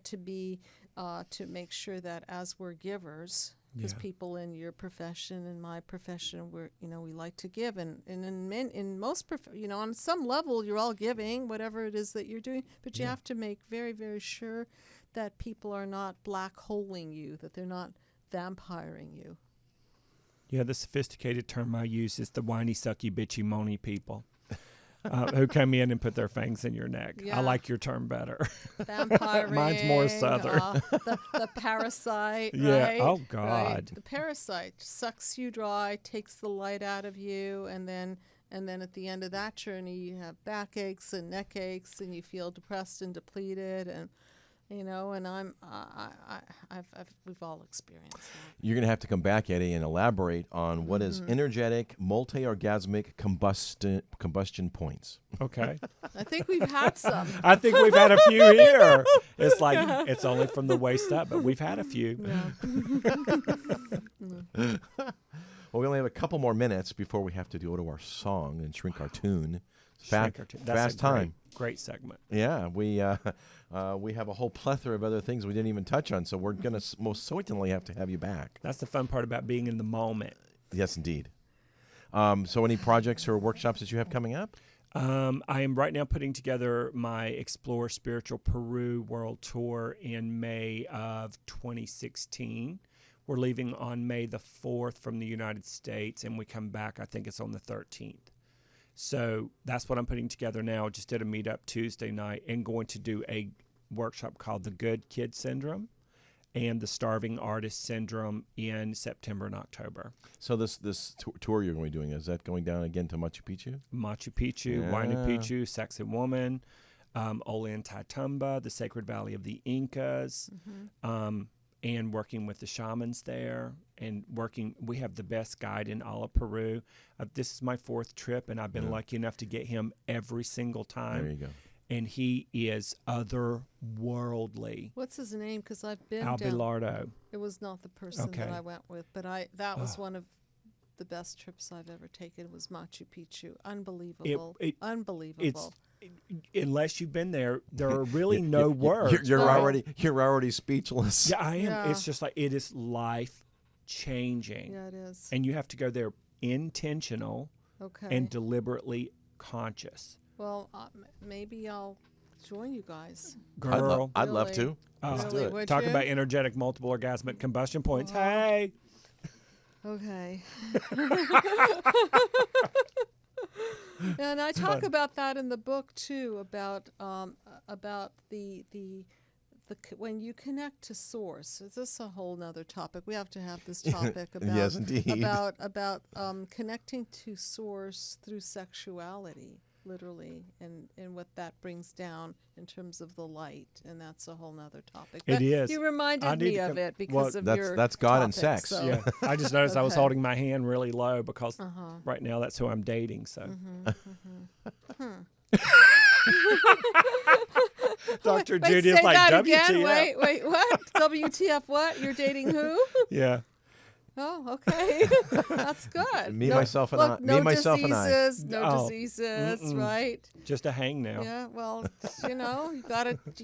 D: to make sure that as we're givers, because people in your profession and my profession, we like to give, and in most on some level you're all giving whatever it is that you're doing, but you have to make very, very sure that people are not black holing you, that they're not vampiring you.
C: Yeah, the sophisticated term I use is the whiny, sucky, bitchy, moany people who come in and put their fangs in your neck.
D: Yeah.
C: I like your term better.
D: Vampiring.
C: Mine's more southern.
D: The parasite,
C: Yeah.
D: right?
C: Oh,
D: Right.
C: God.
D: The parasite sucks you dry, takes the light out of you, and then at the end of that journey, you have backaches and neck aches, and you feel depressed and depleted, and we've all experienced that.
B: You're going to have to come back, Eddie, and elaborate on what is energetic, multi-orgasmic combustion points.
C: Okay.
D: I think we've had some.
C: I think we've had a few here. It's like, it's only from the waist up, but we've had a few.
B: Well, we only have a couple more minutes before we have to go to our song and shrink our tune.
C: Shrink our tune. That's
B: Fast
C: a
B: time.
C: Great segment.
B: Yeah, we have a whole plethora of other things we didn't even touch on, so we're going to most certainly have to have you back.
C: That's the fun part about being in the moment.
B: Yes, indeed. So any projects or workshops that you have coming up?
C: I am right now putting together my Explore Spiritual Peru World Tour in May of 2016. We're leaving on May the 4th from the United States, and we come back, I think it's on the 13th. So that's what I'm putting together now. Just did a meetup Tuesday night and going to do a workshop called the Good Kid Syndrome and the Starving Artist Syndrome in September and October.
B: So this tour you're going to be doing, is that going down again to Machu Picchu?
C: Machu Picchu, Huayna Picchu, Sex and Woman, Ollantaytambo, the Sacred Valley of the Incas, and working with the shamans there, and we have the best guide in all of Peru. This is my 4th trip, and I've been lucky enough to get him every single time.
B: There you go.
C: And he is otherworldly.
D: What's his name? Because I've been
C: Abelardo.
D: It was not the person that I went with, but that was one of the best trips I've ever taken. Was Machu Picchu. Unbelievable. Unbelievable.
C: Unless you've been there, there are really no words.
B: You're already speechless.
C: Yeah, I am. Yeah. It's just like, it is life changing.
D: Yeah, it is.
C: And you have to go there intentional and deliberately conscious.
D: Well, maybe I'll join you guys.
C: Girl.
B: I'd love to.
C: Let's
D: do it.
C: Talk about energetic multiple orgasmic combustion points. Hey.
D: Okay. And I talk about that in the book too, about the when you connect to source. This is a whole nother topic. We have to have this topic about
B: yes, indeed.
D: about connecting to source through sexuality, literally, and what that brings down in terms of the light, and that's a whole nother topic.
C: It is.
D: You reminded me of it because of your
B: that's God
D: topic,
B: and sex.
D: So.
C: Yeah, I just noticed I was holding my hand really low because right now that's who I'm dating. So, Dr. Judy is like, WTF.
D: Wait, what? WTF what? You're dating who?
C: Yeah.
D: Oh, okay. That's good.
B: Me, myself, and I.
D: No diseases, right?
C: Just a hang now.
D: Yeah, well, you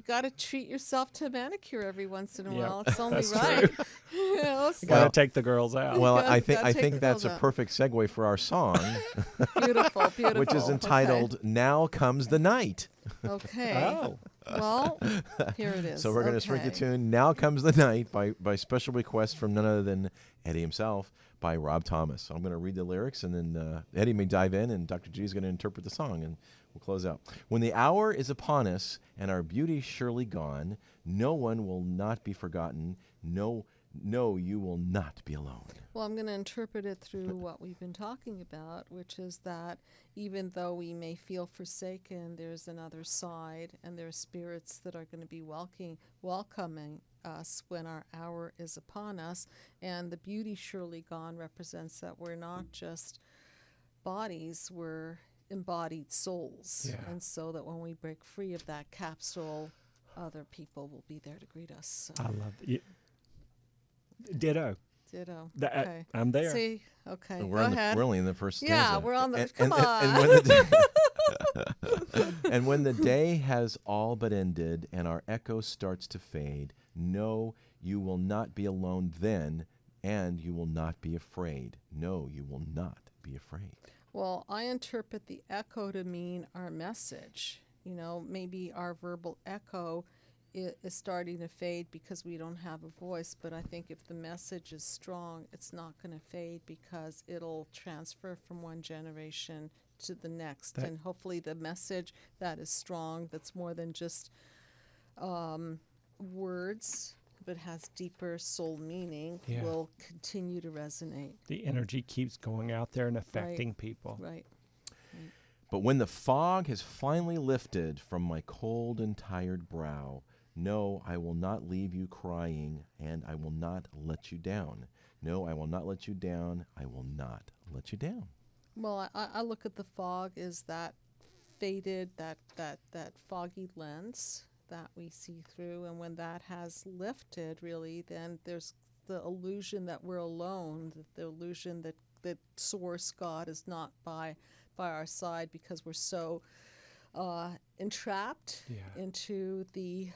D: gotta treat yourself to a manicure every once in a while. It's only right.
C: You gotta take the girls out.
B: Well, I think that's a perfect segue for our song.
D: Beautiful.
B: Which is entitled "Now Comes the Night."
D: Okay.
C: Oh.
D: Well, here it is.
B: So we're going to shrink the tune "Now Comes the Night" by special request from none other than Eddie himself, by Rob Thomas. So I'm going to read the lyrics, and then Eddie may dive in, and Dr. G is going to interpret the song, and we'll close out. When the hour is upon us and our beauty surely gone, no one will not be forgotten. No, you will not be alone.
D: Well, I'm going to interpret it through what we've been talking about, which is that even though we may feel forsaken, there's another side, and there are spirits that are going to be welcoming us when our hour is upon us. And the beauty surely gone represents that we're not just bodies, we're embodied souls.
C: Yeah.
D: And so that when we break free of that capsule, other people will be there to greet us. So.
C: I love it. Ditto.
D: Okay.
C: I'm there.
D: See, okay.
B: We're only in the first stanza.
D: Yeah, we're on the. Come on.
B: And when the day has all but ended, and our echo starts to fade, no, you will not be alone then, and you will not be afraid. No, you will not be afraid.
D: Well, I interpret the echo to mean our message. Maybe our verbal echo is starting to fade because we don't have a voice, but I think if the message is strong, it's not going to fade because it'll transfer from one generation to the next. And hopefully the message that is strong, that's more than just words, but has deeper soul meaning, will continue to resonate.
C: The energy keeps going out there and affecting people.
D: Right.
B: But when the fog has finally lifted from my cold and tired brow, no, I will not leave you crying, and I will not let you down. No, I will not let you down. I will not let you down.
D: Well, I look at the fog as that faded, that foggy lens that we see through, and when that has lifted, really, then there's the illusion that we're alone, the illusion that Source God is not by our side because we're so entrapped into the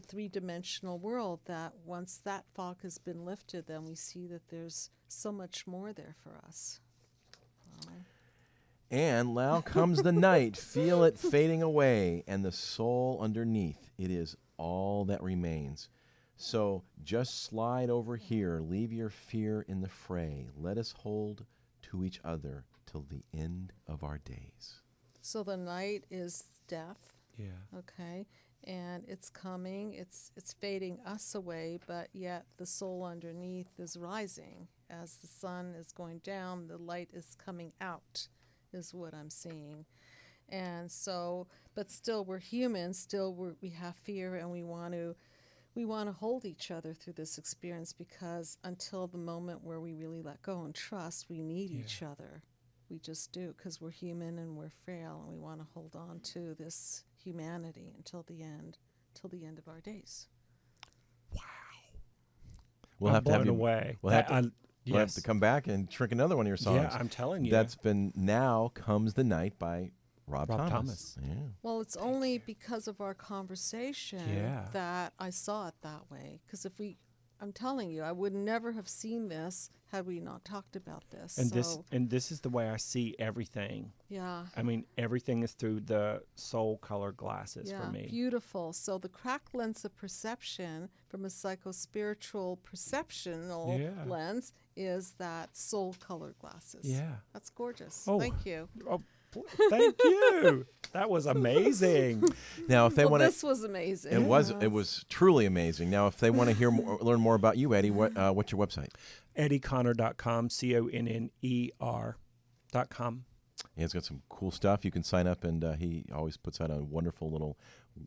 D: three-dimensional world, that once that fog has been lifted, then we see that there's so much more there for us.
B: And now comes the night, feel it fading away, and the soul underneath, it is all that remains. So just slide over here. Leave your fear in the fray. Let us hold to each other till the end of our days.
D: So the night is death,
C: Yeah.
D: okay? And it's coming, it's fading us away, but yet the soul underneath is rising. As the sun is going down, the light is coming out, is what I'm seeing. And so, but still we're human, we have fear, and we want to hold each other through this experience, because until the moment where we really let go and trust, we need each other. We just do, because we're human and we're frail, and we want to hold on to this humanity until the end of our days.
B: We'll
C: I'm
B: have to have
C: blown
B: you.
C: away.
B: We'll have
C: Yes.
B: to come back and shrink another one of your songs.
C: Yeah, I'm telling you.
B: That's been Now Comes the Night by Rob
C: Rob
B: Thomas. Yeah.
D: Well, it's only because of our conversation that I saw it that way. Because I'm telling you, I would never have seen this had we not talked about this.
C: And this is the way I see everything.
D: Yeah.
C: I mean, everything is through the soul color glasses for me.
D: Beautiful. So the cracked lens of perception from a psycho-spiritual perceptional lens is that soul color glasses.
C: Yeah.
D: That's gorgeous.
C: Oh.
D: Thank you.
C: Oh, thank you. That was amazing.
B: Now, if they want to,
D: this was amazing.
B: it was truly amazing. Now, if they want to hear more, learn more about you, Eddie, what's your website?
C: EddieConner.com, CONNER.com.
B: Yeah, he's got some cool stuff. You can sign up, and he always puts out a wonderful little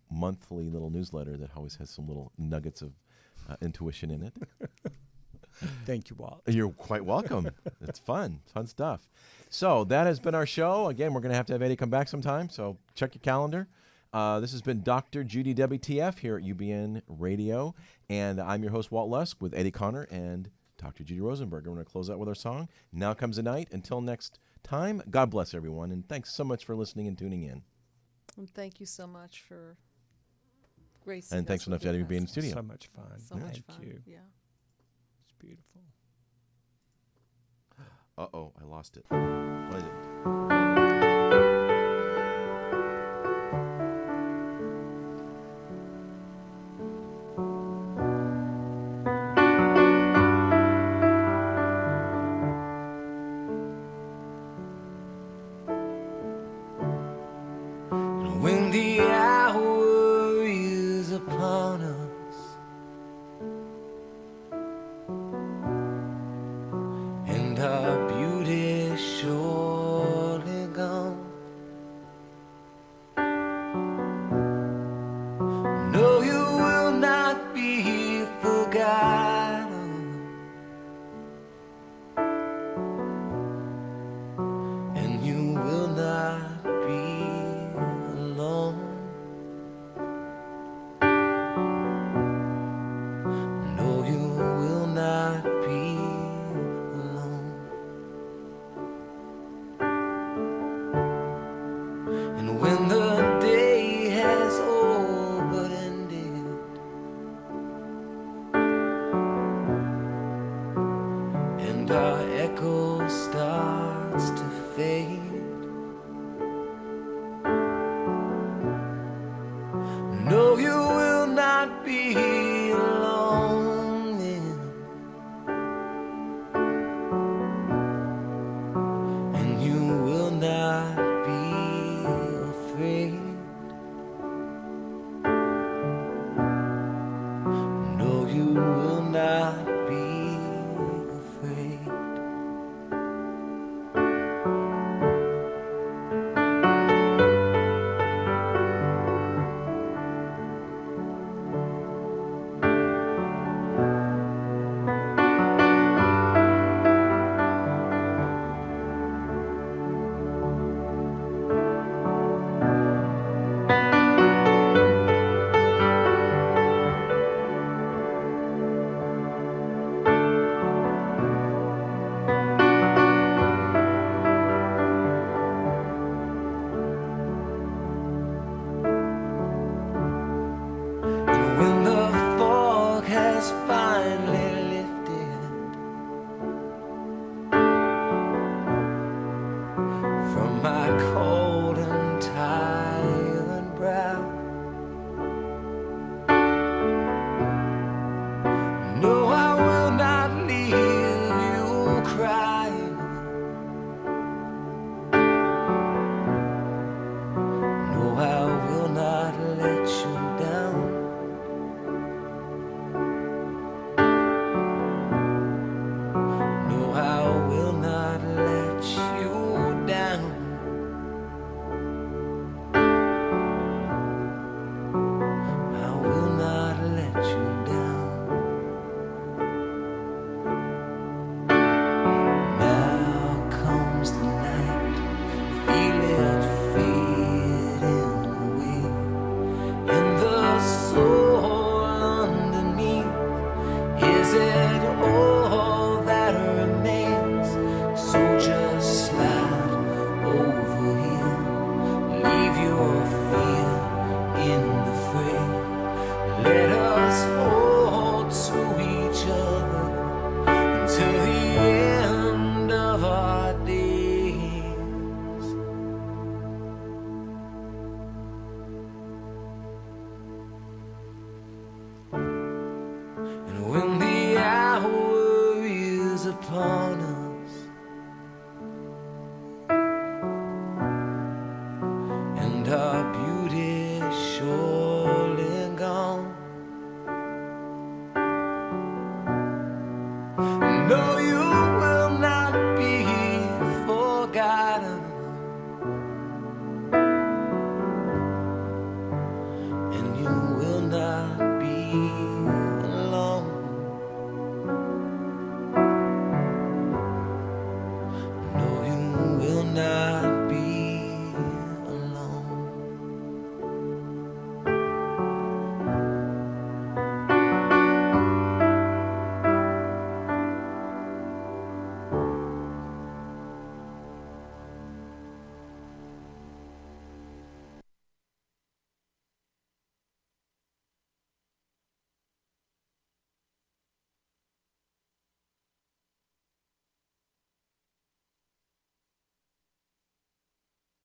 B: monthly little newsletter that always has some little nuggets of intuition in it.
C: Thank you, Walt.
B: You're quite welcome. It's fun stuff. So that has been our show. Again, we're going to have Eddie come back sometime, so check your calendar. This has been Dr. Judy WTF here at UBN Radio, and I'm your host, Walt Lusk, with Eddie Conner and Dr. Judy Rosenberg. We're going to close out with our song, Now Comes the Night. Until next time, God bless everyone, and thanks so much for listening and tuning in.
D: And thank you so much for gracing
B: And thanks
D: us
B: so much,
D: with your
B: Eddie, for being in the
D: presence.
B: studio.
C: So much fun.
D: So much
C: Thank
D: fun.
C: you.
D: Yeah.
C: It's beautiful.
B: Uh-oh, I lost it. What is it?
E: When the hour is upon us and our beauty surely gone, no, you will not be forgotten, and you will not be alone. No, you will not be alone. And when the day has all but ended, and our echo starts to fade, no, you will not be alone then, and you will not be afraid. No, you will not be afraid. And when the fog has finally lifted from my cold